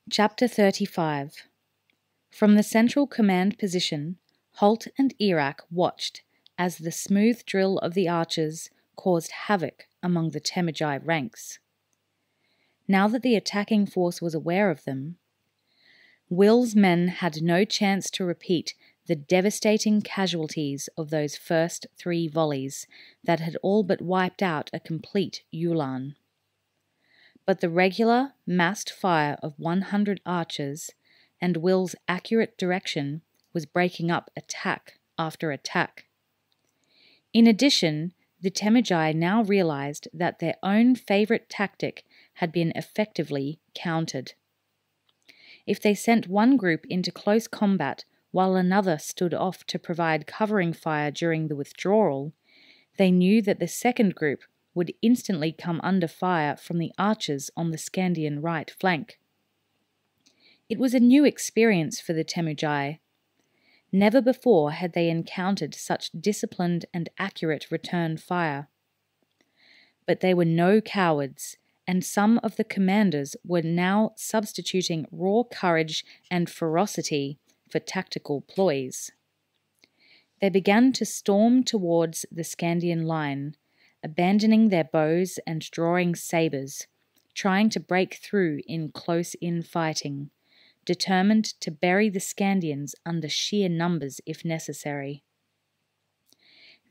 Chapter 35. From the central command position, Halt and Iraq watched as the smooth drill of the archers caused havoc among the Temujai ranks. Now that the attacking force was aware of them, Will's men had no chance to repeat the devastating casualties of those first 3 volleys that had all but wiped out a complete Yulan. But the regular, massed fire of 100 archers and Will's accurate direction was breaking up attack after attack. In addition, the Temujai now realized that their own favorite tactic had been effectively countered. If they sent one group into close combat while another stood off to provide covering fire during the withdrawal, they knew that the second group would instantly come under fire from the archers on the Skandian right flank. It was a new experience for the Temujai. Never before had they encountered such disciplined and accurate return fire. But they were no cowards, and some of the commanders were now substituting raw courage and ferocity for tactical ploys. They began to storm towards the Skandian line, abandoning their bows and drawing sabres, trying to break through in close-in fighting, determined to bury the Skandians under sheer numbers if necessary.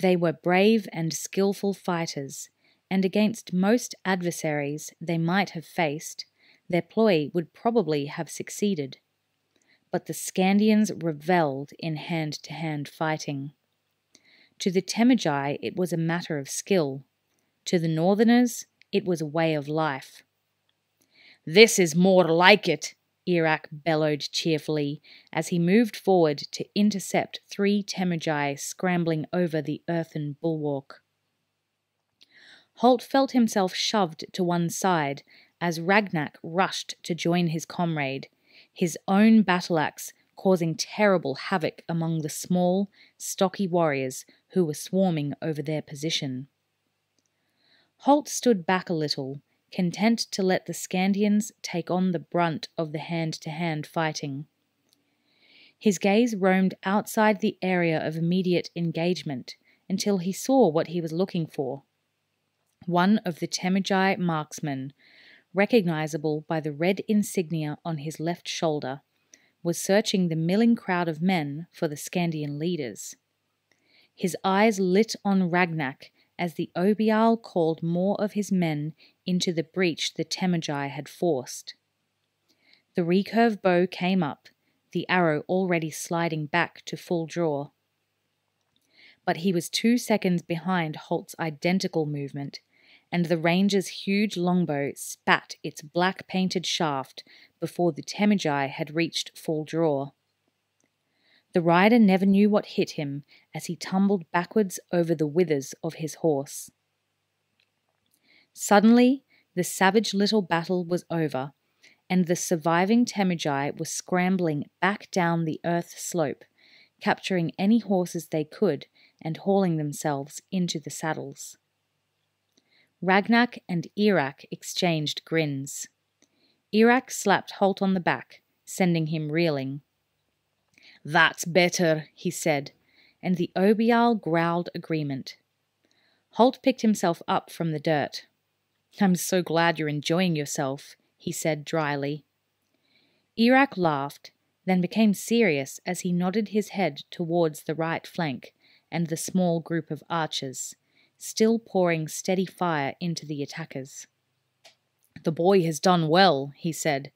They were brave and skillful fighters, and against most adversaries they might have faced, their ploy would probably have succeeded. But the Skandians revelled in hand-to-hand fighting. To the Temujai it was a matter of skill. To the Northerners it was a way of life. "This is more like it," Iraq bellowed cheerfully as he moved forward to intercept 3 Temujai scrambling over the earthen bulwark. Halt felt himself shoved to one side as Ragnak rushed to join his comrade, his own battle-axe causing terrible havoc among the small, stocky warriors who were swarming over their position. Halt stood back a little, content to let the Skandians take on the brunt of the hand-to-hand fighting. His gaze roamed outside the area of immediate engagement until he saw what he was looking for. One of the Temujai marksmen, recognizable by the red insignia on his left shoulder, was searching the milling crowd of men for the Skandian leaders. His eyes lit on Ragnak as the Obial called more of his men into the breach the Temujai had forced. The recurve bow came up, the arrow already sliding back to full draw. But he was 2 seconds behind Halt's identical movement, and the ranger's huge longbow spat its black-painted shaft before the Temujai had reached full draw. The rider never knew what hit him as he tumbled backwards over the withers of his horse. Suddenly, the savage little battle was over, and the surviving Temujai were scrambling back down the earth slope, capturing any horses they could and hauling themselves into the saddles. Ragnak and Iraq exchanged grins. Iraq slapped Halt on the back, sending him reeling. "That's better," he said, and the Obial growled agreement. Halt picked himself up from the dirt. "I'm so glad you're enjoying yourself," he said dryly. Iraq laughed, then became serious as he nodded his head towards the right flank and the small group of archers, still pouring steady fire into the attackers. "The boy has done well," he said.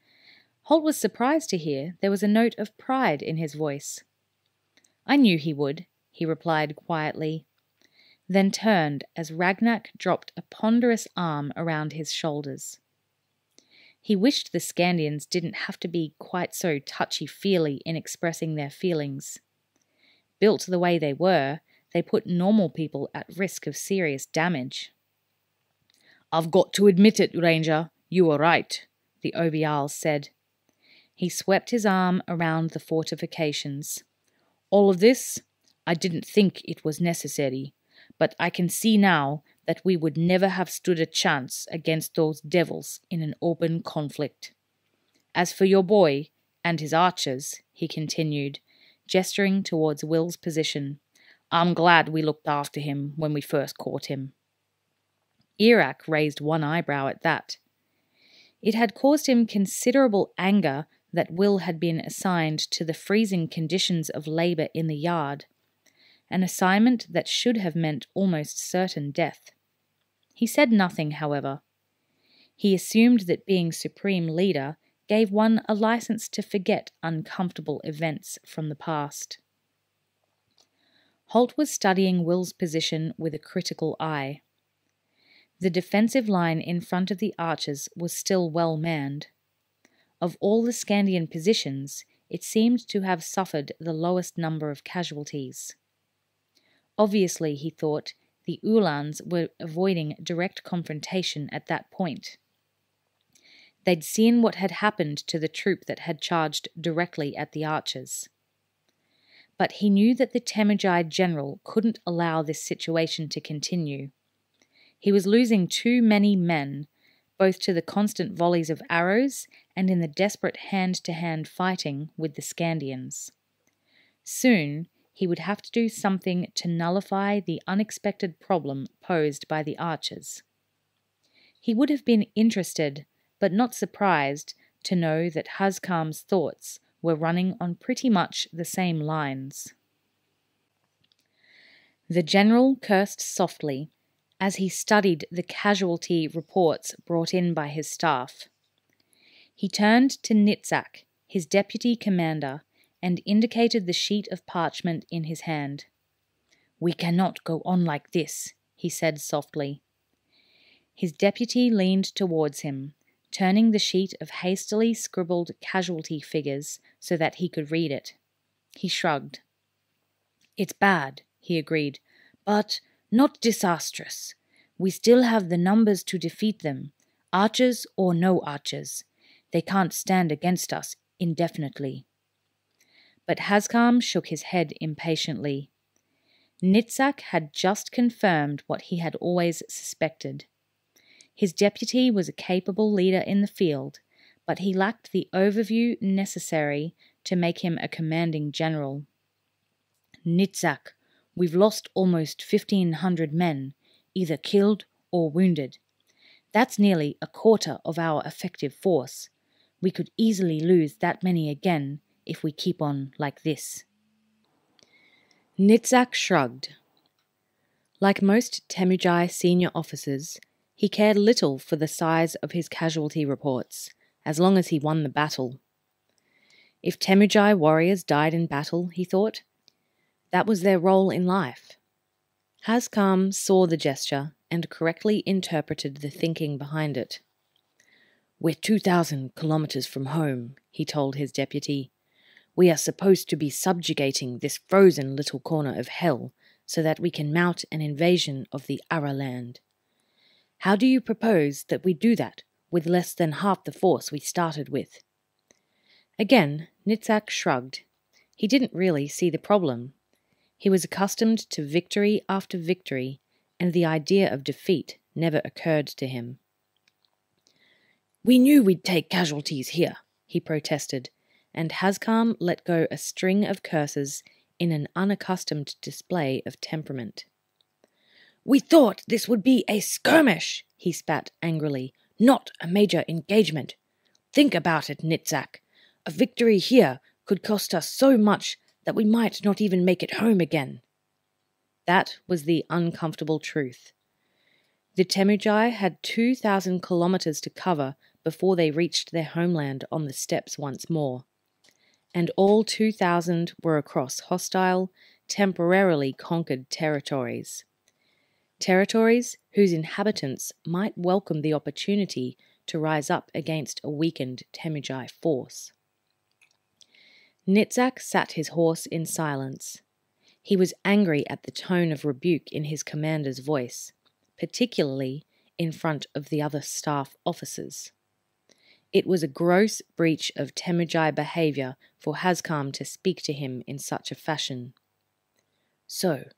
Halt was surprised to hear there was a note of pride in his voice. "I knew he would," he replied quietly, then turned as Ragnak dropped a ponderous arm around his shoulders. He wished the Skandians didn't have to be quite so touchy-feely in expressing their feelings. Built the way they were, they put normal people at risk of serious damage. "I've got to admit it, Ranger, you were right," the Obial said. He swept his arm around the fortifications. "All of this, I didn't think it was necessary, but I can see now that we would never have stood a chance against those devils in an open conflict. As for your boy and his archers," he continued, gesturing towards Will's position, "I'm glad we looked after him when we first caught him." Iraq raised one eyebrow at that. It had caused him considerable anger that Will had been assigned to the freezing conditions of labour in the yard, an assignment that should have meant almost certain death. He said nothing, however. He assumed that being supreme leader gave one a license to forget uncomfortable events from the past. Halt was studying Will's position with a critical eye. The defensive line in front of the archers was still well manned. Of all the Skandian positions, it seemed to have suffered the lowest number of casualties. Obviously, he thought, the Uhlans were avoiding direct confrontation at that point. They'd seen what had happened to the troop that had charged directly at the archers. But he knew that the Temujai general couldn't allow this situation to continue. He was losing too many men, both to the constant volleys of arrows and in the desperate hand-to-hand fighting with the Skandians. Soon, he would have to do something to nullify the unexpected problem posed by the archers. He would have been interested, but not surprised, to know that Haskam's thoughts were running on pretty much the same lines. The general cursed softly as he studied the casualty reports brought in by his staff. He turned to Nitzak, his deputy commander, and indicated the sheet of parchment in his hand. "We cannot go on like this," he said softly. His deputy leaned towards him, turning the sheet of hastily scribbled casualty figures so that he could read it. He shrugged. "It's bad," he agreed, "but not disastrous. We still have the numbers to defeat them, archers or no archers. They can't stand against us indefinitely." But Haskam shook his head impatiently. Nitzak had just confirmed what he had always suspected. His deputy was a capable leader in the field, but he lacked the overview necessary to make him a commanding general. "Nitzak, we've lost almost 1,500 men, either killed or wounded. That's nearly a quarter of our effective force. We could easily lose that many again if we keep on like this." Nitzak shrugged. Like most Temujai senior officers, he cared little for the size of his casualty reports, as long as he won the battle. If Temujai warriors died in battle, he thought, that was their role in life. Haskam saw the gesture and correctly interpreted the thinking behind it. "We're 2,000 kilometers from home," he told his deputy. "We are supposed to be subjugating this frozen little corner of hell so that we can mount an invasion of the Ara land. How do you propose that we do that with less than half the force we started with?" Again, Nitzak shrugged. He didn't really see the problem. He was accustomed to victory after victory, and the idea of defeat never occurred to him. "We knew we'd take casualties here," he protested, and Haskam let go a string of curses in an unaccustomed display of temperament. "We thought this would be a skirmish," he spat angrily, "not a major engagement. Think about it, Nitzak. A victory here could cost us so much that we might not even make it home again." That was the uncomfortable truth. The Temujai had 2,000 kilometers to cover before they reached their homeland on the steppes once more, and all 2,000 were across hostile, temporarily conquered territories. Territories whose inhabitants might welcome the opportunity to rise up against a weakened Temujai force. Nitzak sat his horse in silence. He was angry at the tone of rebuke in his commander's voice, particularly in front of the other staff officers. It was a gross breach of Temujai behaviour for Haskam to speak to him in such a fashion. "So,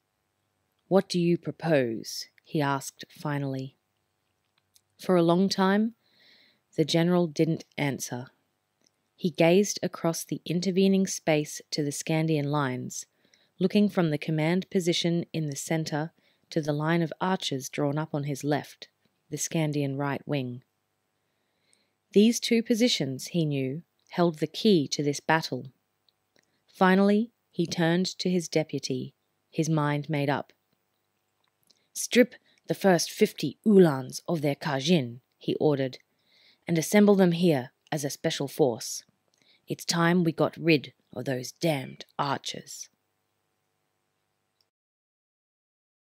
what do you propose?" he asked finally. For a long time, the general didn't answer. He gazed across the intervening space to the Skandian lines, looking from the command position in the centre to the line of archers drawn up on his left, the Skandian right wing. These two positions, he knew, held the key to this battle. Finally, he turned to his deputy, his mind made up. "Strip the first 50 Uhlans of their kajin," he ordered, "and assemble them here as a special force. It's time we got rid of those damned archers."